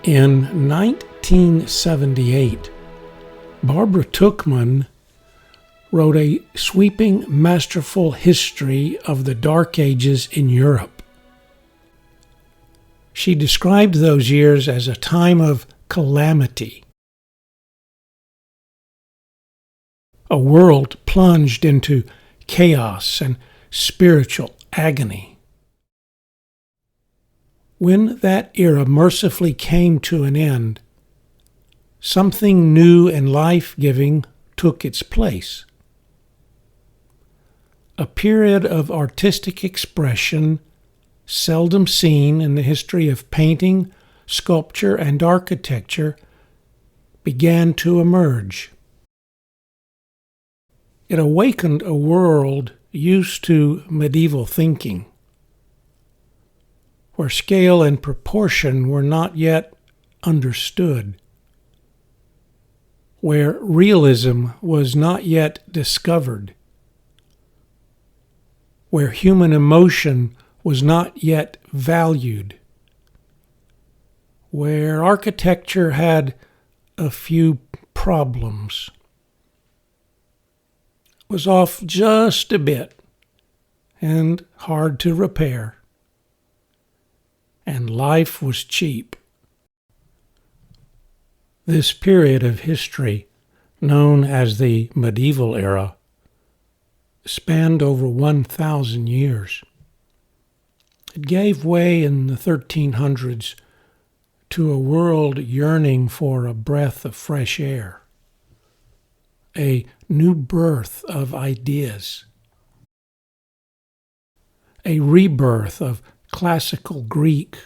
In 1978, Barbara Tuchman wrote a sweeping, masterful history of the Dark Ages in Europe. She described those years as a time of calamity, a world plunged into chaos and spiritual agony. When that era mercifully came to an end, something new and life-giving took its place. A period of artistic expression seldom seen in the history of painting, sculpture, and architecture began to emerge. It awakened a world used to medieval thinking, where scale and proportion were not yet understood, where realism was not yet discovered, where human emotion was not yet valued, where architecture had a few problems, was off just a bit and hard to repair, and life was cheap. This period of history, known as the medieval era, spanned over 1,000 years. It gave way in the 1300s to a world yearning for a breath of fresh air, a new birth of ideas, a rebirth of classical Greek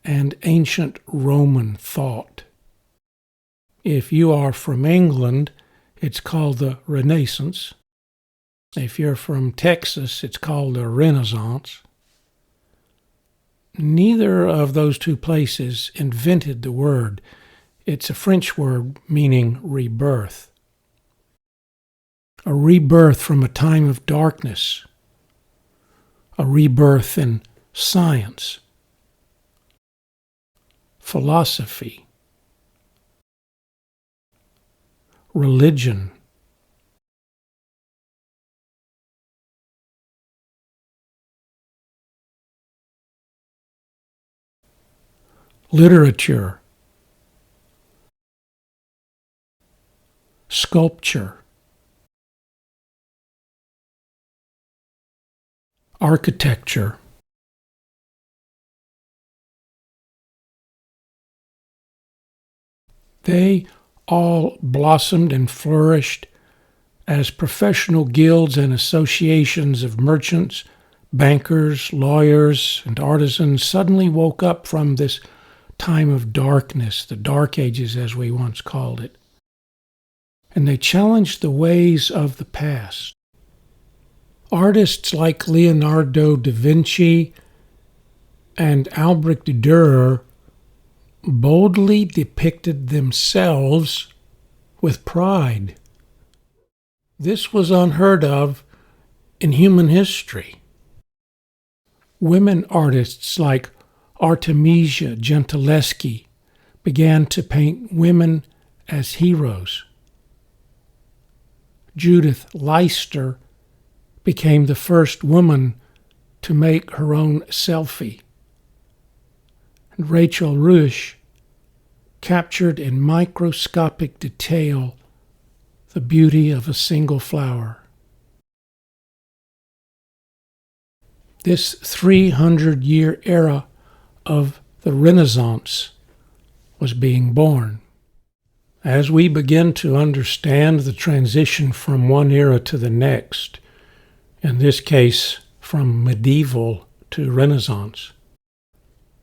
and ancient Roman thought. If you are from England, it's called the Renaissance. If you're from Texas, it's called the Renaissance. Neither of those two places invented the word. It's a French word meaning rebirth. A rebirth from a time of darkness. A rebirth in science, philosophy, religion, literature, sculpture, architecture, they all blossomed and flourished as professional guilds and associations of merchants, bankers, lawyers, and artisans suddenly woke up from this time of darkness, the Dark Ages as we once called it, and they challenged the ways of the past. Artists like Leonardo da Vinci and Albrecht Dürer boldly depicted themselves with pride. This was unheard of in human history. Women artists like Artemisia Gentileschi began to paint women as heroes. Judith Leister became the first woman to make her own selfie. And Rachel Roush captured in microscopic detail the beauty of a single flower. This 300-year era of the Renaissance was being born. As we begin to understand the transition from one era to the next, in this case from medieval to Renaissance,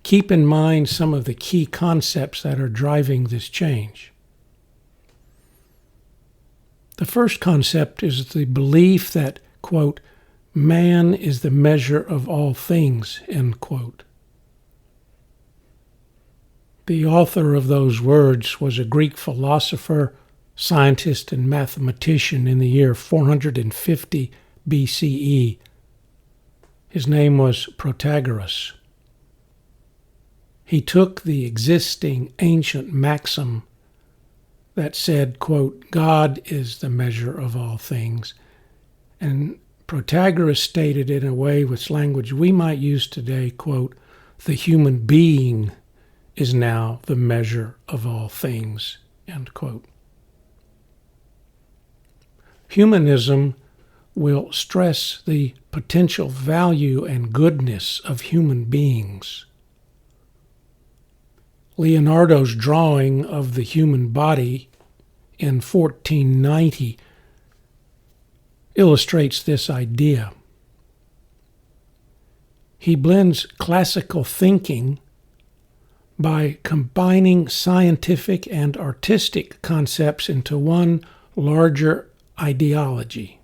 keep in mind some of the key concepts that are driving this change. The first concept is the belief that, quote, man is the measure of all things, end quote. The author of those words was a Greek philosopher, scientist, and mathematician in the year 450 BCE. His name was Protagoras. He took the existing ancient maxim that said, quote, God is the measure of all things, and Protagoras stated in a way with language we might use today, quote, the human being is now the measure of all things, end quote. Humanism will stress the potential value and goodness of human beings. Leonardo's drawing of the human body in 1490 illustrates this idea. He blends classical thinking by combining scientific and artistic concepts into one larger ideology.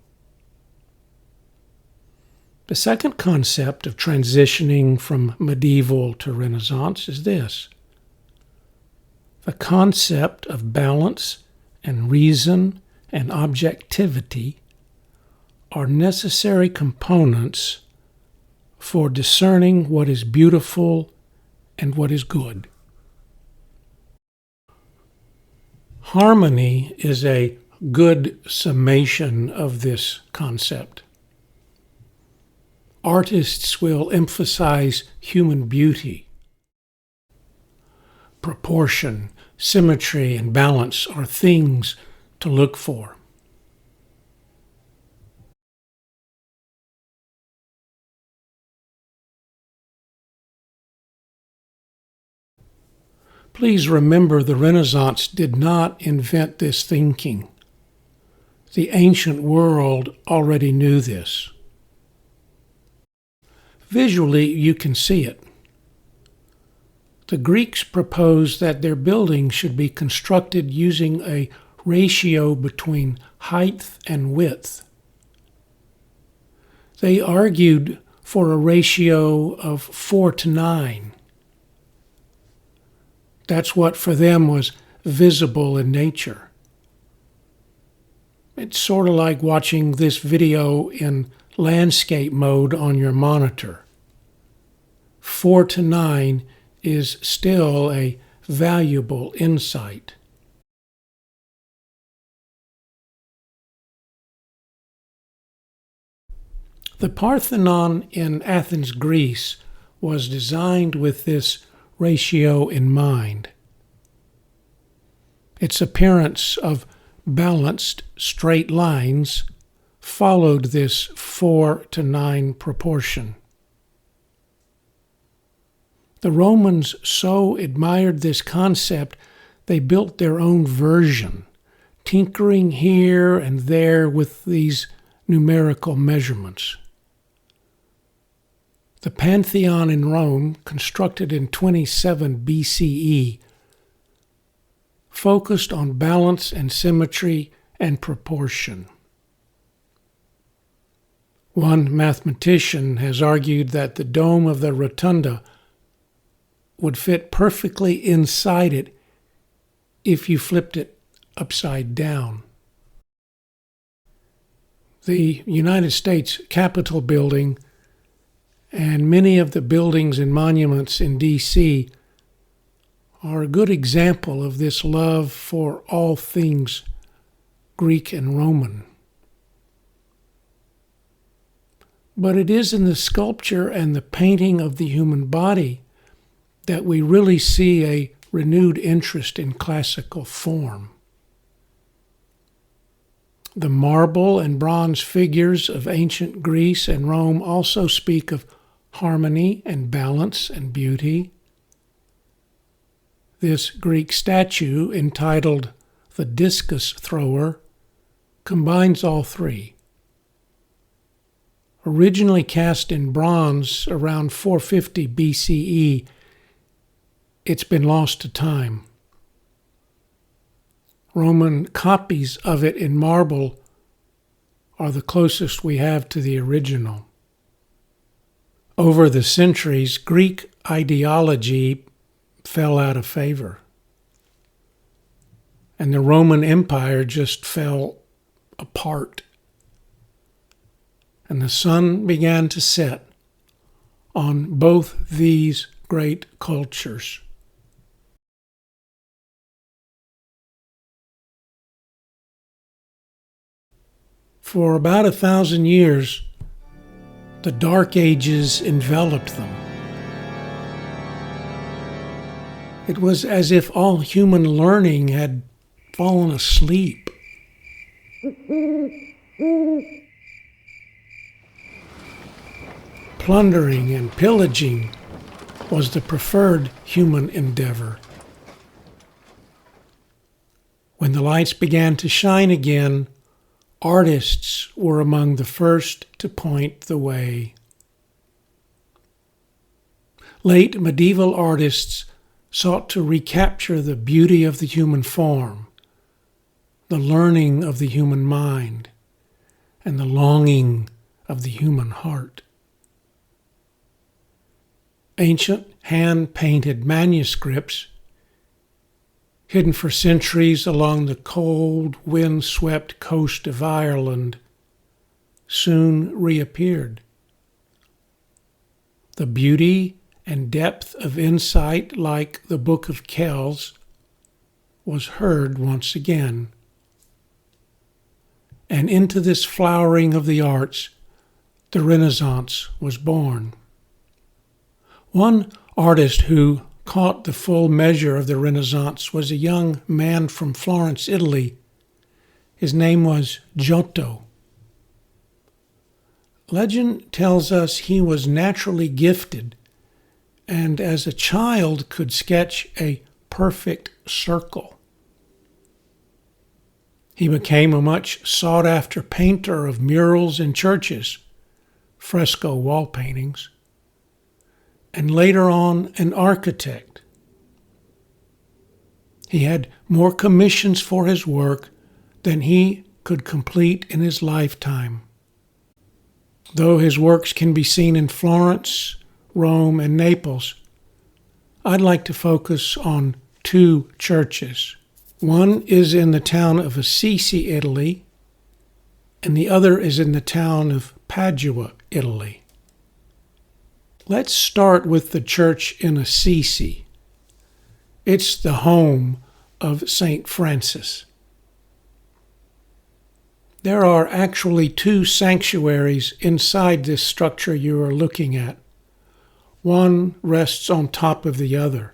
The second concept of transitioning from medieval to Renaissance is this: the concept of balance and reason and objectivity are necessary components for discerning what is beautiful and what is good. Harmony is a good summation of this concept. Artists will emphasize human beauty. Proportion, symmetry, and balance are things to look for. Please remember, the Renaissance did not invent this thinking. The ancient world already knew this. Visually, you can see it. The Greeks proposed that their buildings should be constructed using a ratio between height and width. They argued for a ratio of 4:9. That's what for them was visible in nature. It's sort of like watching this video in landscape mode on your monitor. 4:9 is still a valuable insight. The Parthenon in Athens, Greece, was designed with this ratio in mind. Its appearance of balanced straight lines followed this 4:9 proportion. The Romans so admired this concept, they built their own version, tinkering here and there with these numerical measurements. The Pantheon in Rome, constructed in 27 BCE, focused on balance and symmetry and proportion. One mathematician has argued that the dome of the rotunda would fit perfectly inside it if you flipped it upside down. The United States Capitol building and many of the buildings and monuments in D.C. are a good example of this love for all things Greek and Roman. But it is in the sculpture and the painting of the human body that we really see a renewed interest in classical form. The marble and bronze figures of ancient Greece and Rome also speak of harmony and balance and beauty. This Greek statue, entitled The Discus Thrower, combines all three. Originally cast in bronze around 450 BCE, it's been lost to time. Roman copies of it in marble are the closest we have to the original. Over the centuries, Greek ideology fell out of favor, and the Roman Empire just fell apart. And the sun began to set on both these great cultures. For about 1,000 years, the Dark Ages enveloped them. It was as if all human learning had fallen asleep. Plundering and pillaging was the preferred human endeavor. When the lights began to shine again, artists were among the first to point the way. Late medieval artists sought to recapture the beauty of the human form, the learning of the human mind, and the longing of the human heart. Ancient hand-painted manuscripts, hidden for centuries along the cold, wind-swept coast of Ireland, soon reappeared. The beauty and depth of insight, like the Book of Kells, was heard once again. And into this flowering of the arts, the Renaissance was born. One artist who caught the full measure of the Renaissance was a young man from Florence, Italy. His name was Giotto. Legend tells us he was naturally gifted and as a child could sketch a perfect circle. He became a much sought-after painter of murals in churches, fresco wall paintings, and later on an architect. He had more commissions for his work than he could complete in his lifetime. Though his works can be seen in Florence, Rome, and Naples, I'd like to focus on two churches. One is in the town of Assisi, Italy, and the other is in the town of Padua, Italy. Let's start with the church in Assisi. It's the home of St. Francis. There are actually two sanctuaries inside this structure you are looking at. One rests on top of the other.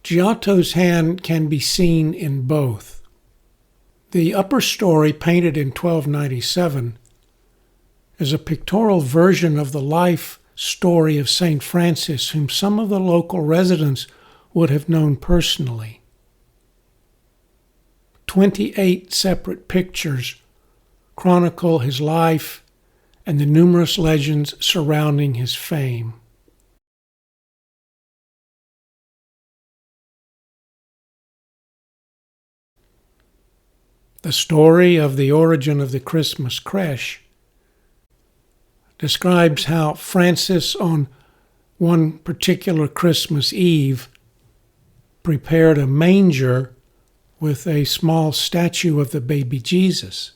Giotto's hand can be seen in both. The upper story, painted in 1297, is a pictorial version of the life story of St. Francis, whom some of the local residents would have known personally. 28 separate pictures chronicle his life and the numerous legends surrounding his fame. The story of the origin of the Christmas creche describes how Francis, on one particular Christmas Eve, prepared a manger with a small statue of the baby Jesus.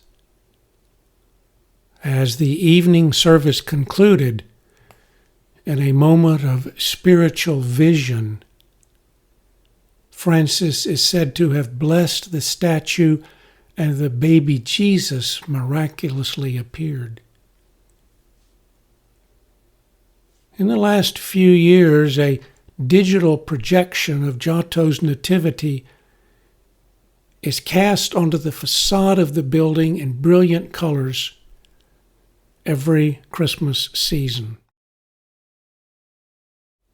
As the evening service concluded, in a moment of spiritual vision, Francis is said to have blessed the statue, and the baby Jesus miraculously appeared. In the last few years, a digital projection of Giotto's nativity is cast onto the facade of the building in brilliant colors every Christmas season.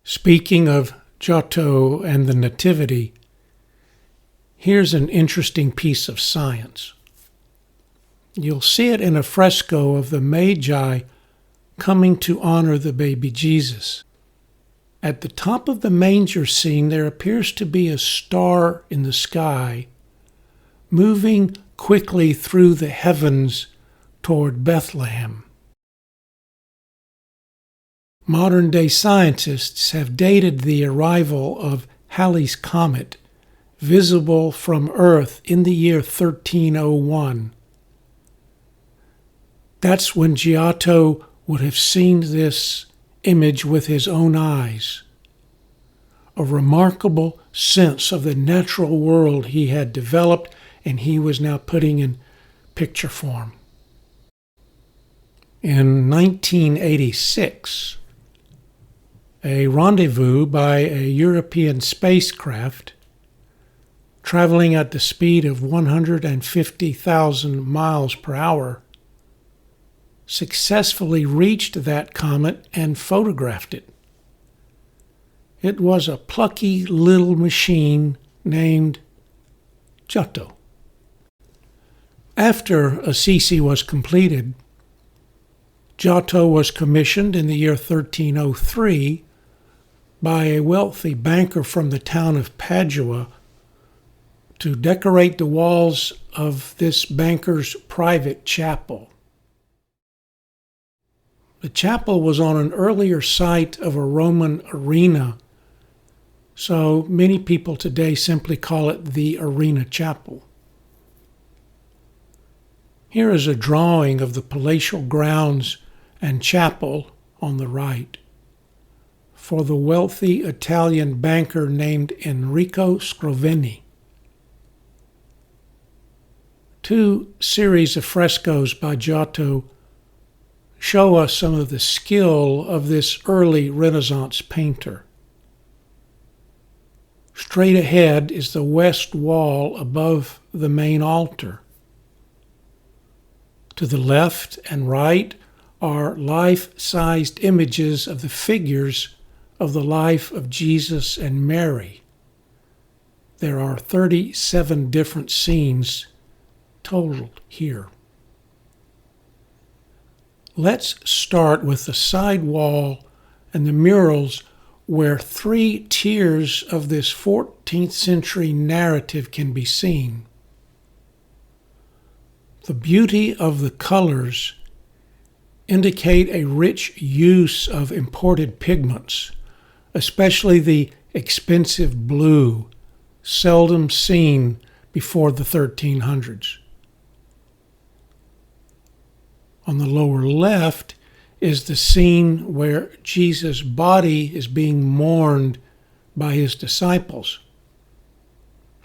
Speaking of Giotto and the Nativity, here's an interesting piece of science. You'll see it in a fresco of the Magi coming to honor the baby Jesus. At the top of the manger scene, there appears to be a star in the sky, moving quickly through the heavens toward Bethlehem. Modern-day scientists have dated the arrival of Halley's Comet, visible from Earth in the year 1301. That's when Giotto would have seen this image with his own eyes, a remarkable sense of the natural world he had developed and he was now putting in picture form. In 1986, a rendezvous by a European spacecraft traveling at the speed of 150,000 miles per hour successfully reached that comet and photographed it. It was a plucky little machine named Giotto. After Assisi was completed, Giotto was commissioned in the year 1303 by a wealthy banker from the town of Padua to decorate the walls of this banker's private chapel. The chapel was on an earlier site of a Roman arena, so many people today simply call it the Arena Chapel. Here is a drawing of the palatial grounds and chapel on the right for the wealthy Italian banker named Enrico Scrovegni. Two series of frescoes by Giotto show us some of the skill of this early Renaissance painter. Straight ahead is the west wall above the main altar. To the left and right are life-sized images of the figures of the life of Jesus and Mary. There are 37 different scenes totaled here. Let's start with the side wall and the murals where 3 tiers of this 14th century narrative can be seen. The beauty of the colors indicate a rich use of imported pigments, especially the expensive blue, seldom seen before the 1300s. On the lower left is the scene where Jesus' body is being mourned by his disciples.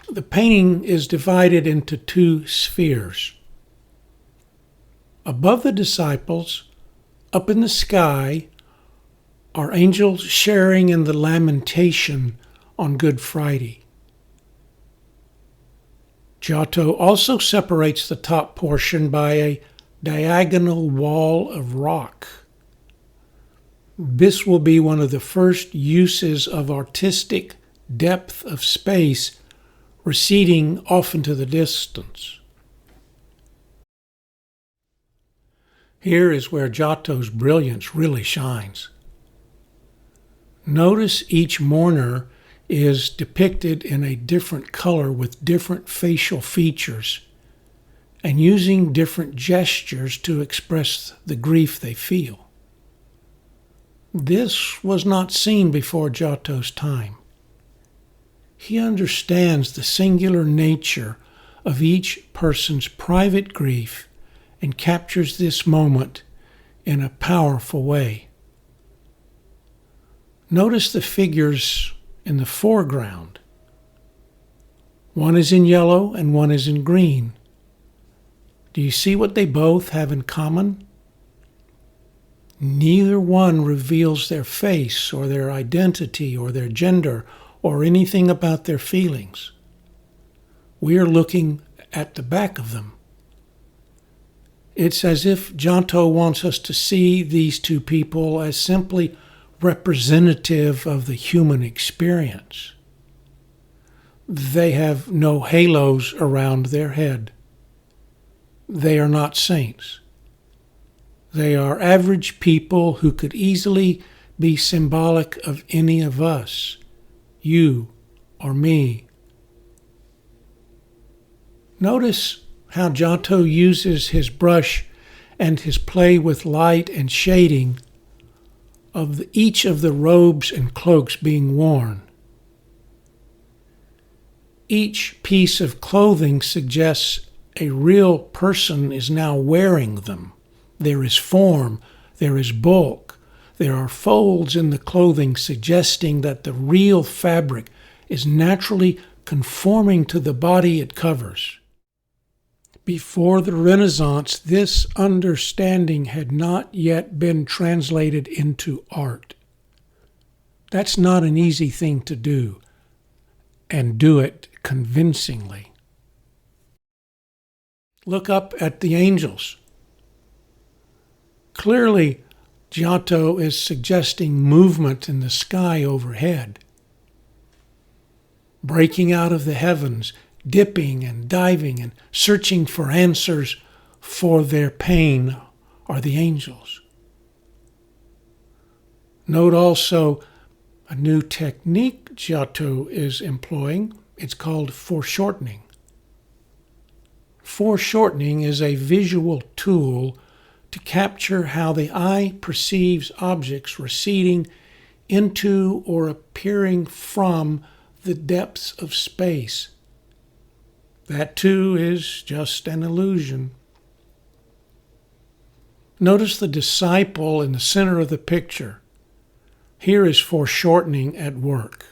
The painting is divided into 2 spheres. Above the disciples, up in the sky, are angels sharing in the lamentation on Good Friday. Giotto also separates the top portion by a diagonal wall of rock. This will be one of the first uses of artistic depth of space receding off into the distance. Here is where Giotto's brilliance really shines. Notice each mourner is depicted in a different color with different facial features and using different gestures to express the grief they feel. This was not seen before Giotto's time. He understands the singular nature of each person's private grief and captures this moment in a powerful way. Notice the figures in the foreground. One is in yellow and one is in green. Do you see what they both have in common? Neither one reveals their face or their identity or their gender or anything about their feelings. We are looking at the back of them. It's as if Giotto wants us to see these 2 people as simply representative of the human experience. They have no halos around their head. They are not saints. They are average people who could easily be symbolic of any of us, you or me. Notice how Giotto uses his brush and his play with light and shading of each of the robes and cloaks being worn. Each piece of clothing suggests a real person is now wearing them. There is form, there is bulk, There are folds in the clothing suggesting that the real fabric is naturally conforming to the body it covers. Before the Renaissance, this understanding had not yet been translated into art. That's not an easy thing to do, and do it convincingly. Look up at the angels. Clearly, Giotto is suggesting movement in the sky overhead. Breaking out of the heavens, dipping and diving and searching for answers for their pain are the angels. Note also a new technique Giotto is employing. It's called foreshortening. Foreshortening is a visual tool to capture how the eye perceives objects receding into or appearing from the depths of space. That too is just an illusion. Notice the disciple in the center of the picture. Here is foreshortening at work.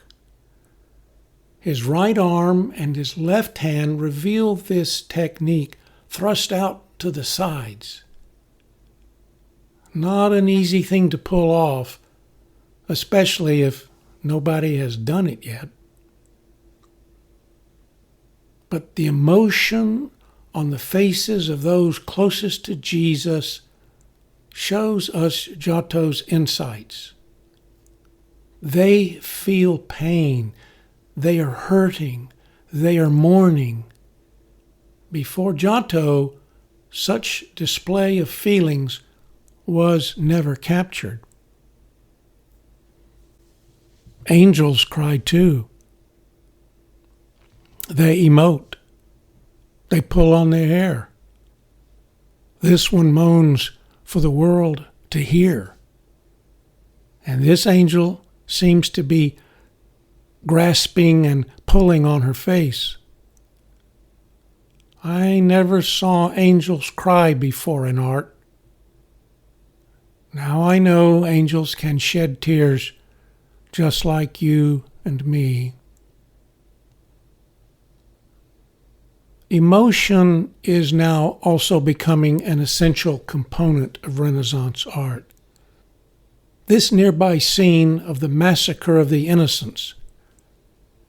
His right arm and his left hand reveal this technique thrust out to the sides. Not an easy thing to pull off, especially if nobody has done it yet. But the emotion on the faces of those closest to Jesus shows us Giotto's insights. They feel pain. They are hurting. They are mourning. Before Giotto, such display of feelings was never captured. Angels cry too. They emote. They pull on their hair. This one moans for the world to hear. And this angel seems to be grasping and pulling on her face. I never saw angels cry before in art. Now I know angels can shed tears just like you and me. Emotion is now also becoming an essential component of Renaissance art. This nearby scene of the massacre of the innocents,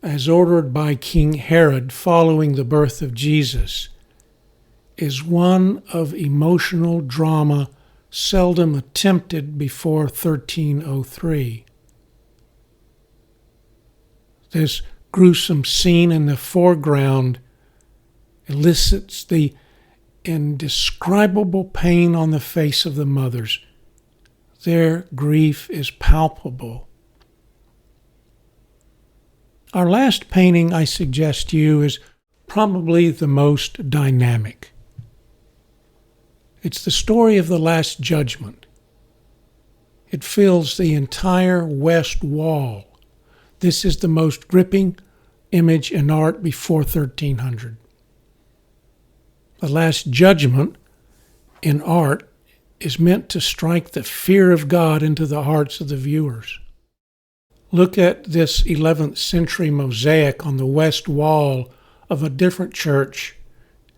as ordered by King Herod following the birth of Jesus, is one of emotional drama seldom attempted before 1303. This gruesome scene in the foreground elicits the indescribable pain on the face of the mothers. Their grief is palpable. Our last painting I suggest to you is probably the most dynamic. It's the story of the Last Judgment. It fills the entire west wall. This is the most gripping image in art before 1300. The Last Judgment in art is meant to strike the fear of God into the hearts of the viewers. Look at this 11th century mosaic on the west wall of a different church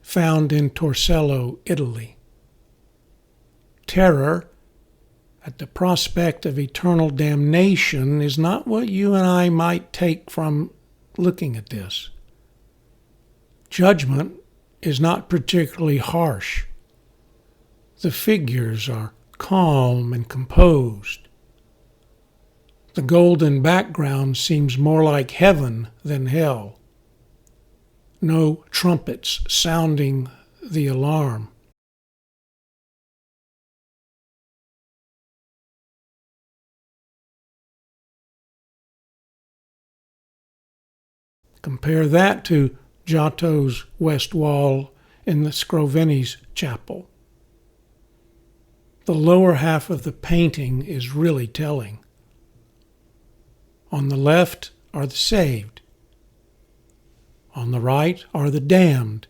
found in Torcello, Italy. Terror at the prospect of eternal damnation is not what you and I might take from looking at this. Judgment is not particularly harsh. The figures are calm and composed. The golden background seems more like heaven than hell. No trumpets sounding the alarm. Compare that to Giotto's west wall in the Scroveni's chapel. The lower half of the painting is really telling. On the left are the saved. On the right are the damned.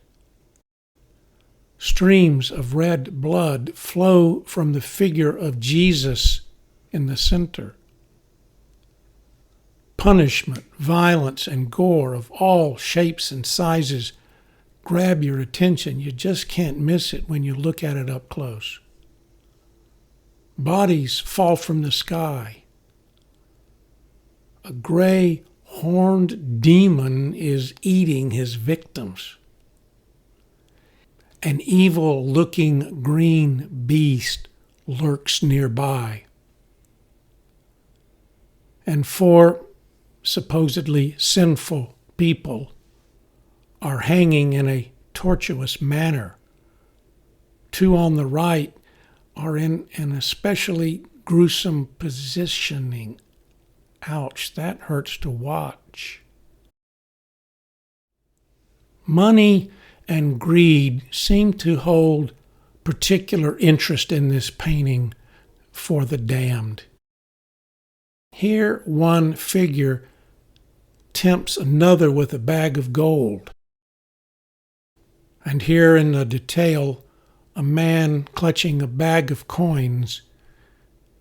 Streams of red blood flow from the figure of Jesus in the center. Punishment, violence, and gore of all shapes and sizes grab your attention. You just can't miss it when you look at it up close. Bodies fall from the sky. A gray, horned demon is eating his victims. An evil-looking green beast lurks nearby. And four supposedly sinful people are hanging in a tortuous manner. Two on the right are in an especially gruesome positioning. Ouch, that hurts to watch. Money and greed seem to hold particular interest in this painting for the damned. Here, one figure tempts another with a bag of gold. And here in the detail, a man clutching a bag of coins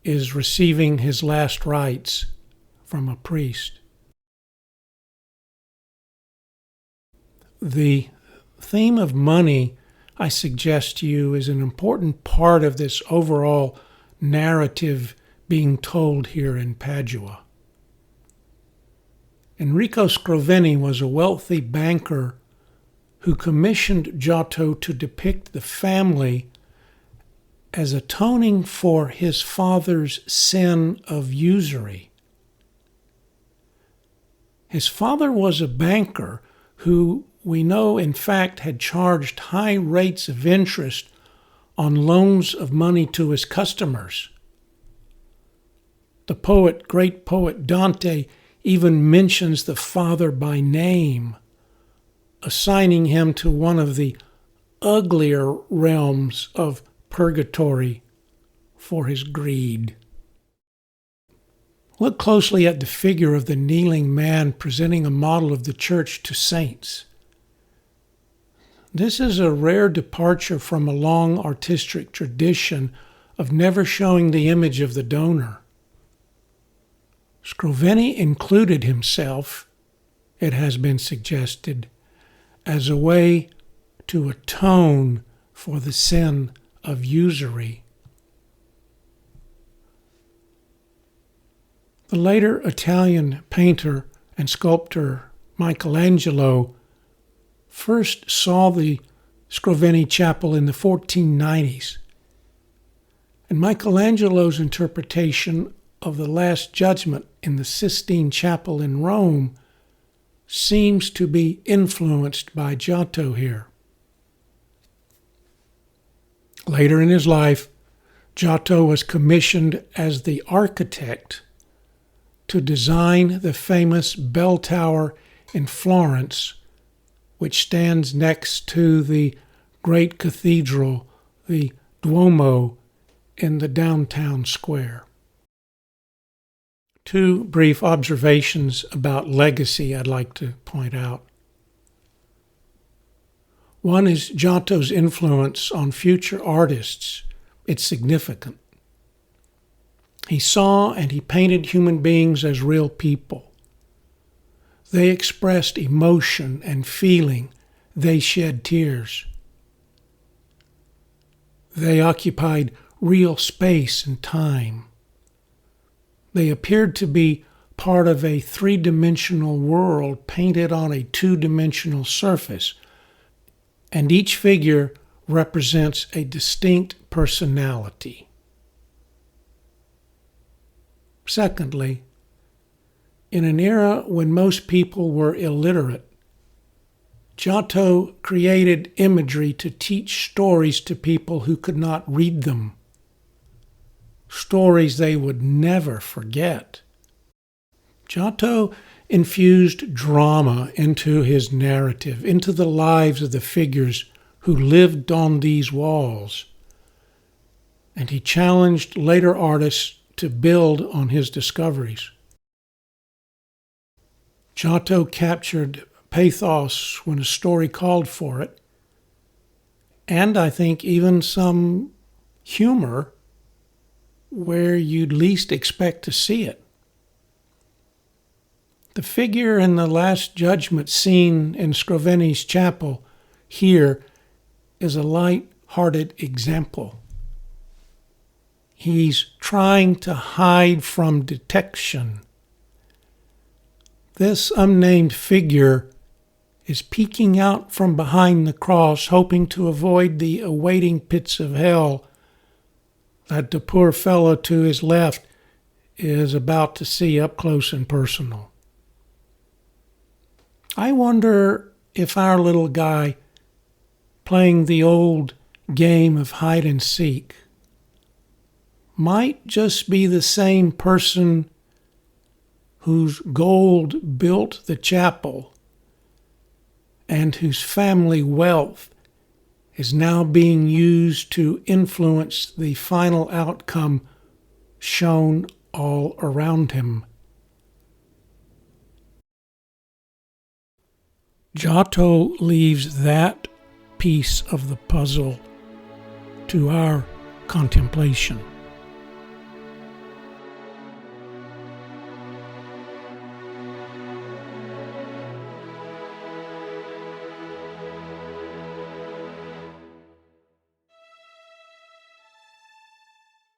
is receiving his last rites from a priest. The theme of money, I suggest to you, is an important part of this overall narrative being told here in Padua. Enrico Scroveni was a wealthy banker who commissioned Giotto to depict the family as atoning for his father's sin of usury. His father was a banker who we know in fact had charged high rates of interest on loans of money to his customers. The great poet Dante, even mentions the father by name, assigning him to one of the uglier realms of purgatory for his greed. Look closely at the figure of the kneeling man presenting a model of the church to saints. This is a rare departure from a long artistic tradition of never showing the image of the donor. Scroveni included himself, it has been suggested, as a way to atone for the sin of usury. The later Italian painter and sculptor Michelangelo first saw the Scroveni Chapel in the 1490s, and Michelangelo's interpretation of the Last Judgment in the Sistine Chapel in Rome seems to be influenced by Giotto here. Later in his life, Giotto was commissioned as the architect to design the famous bell tower in Florence, which stands next to the great cathedral, the Duomo, in the downtown square. Two brief observations about legacy I'd like to point out. One is Giotto's influence on future artists. It's significant. He saw and he painted human beings as real people. They expressed emotion and feeling. They shed tears. They occupied real space and time. They appeared to be part of a three-dimensional world painted on a two-dimensional surface, and each figure represents a distinct personality. Secondly, in an era when most people were illiterate, Giotto created imagery to teach stories to people who could not read them, stories they would never forget. Giotto infused drama into his narrative, into the lives of the figures who lived on these walls, and he challenged later artists to build on his discoveries. Giotto captured pathos when a story called for it, and I think even some humor where you'd least expect to see it. The figure in the Last Judgment scene in Scroveni's chapel here is a light-hearted example. He's trying to hide from detection. This unnamed figure is peeking out from behind the cross, hoping to avoid the awaiting pits of hell that the poor fellow to his left is about to see up close and personal. I wonder if our little guy playing the old game of hide and seek might just be the same person whose gold built the chapel and whose family wealth is now being used to influence the final outcome shown all around him. Giotto leaves that piece of the puzzle to our contemplation.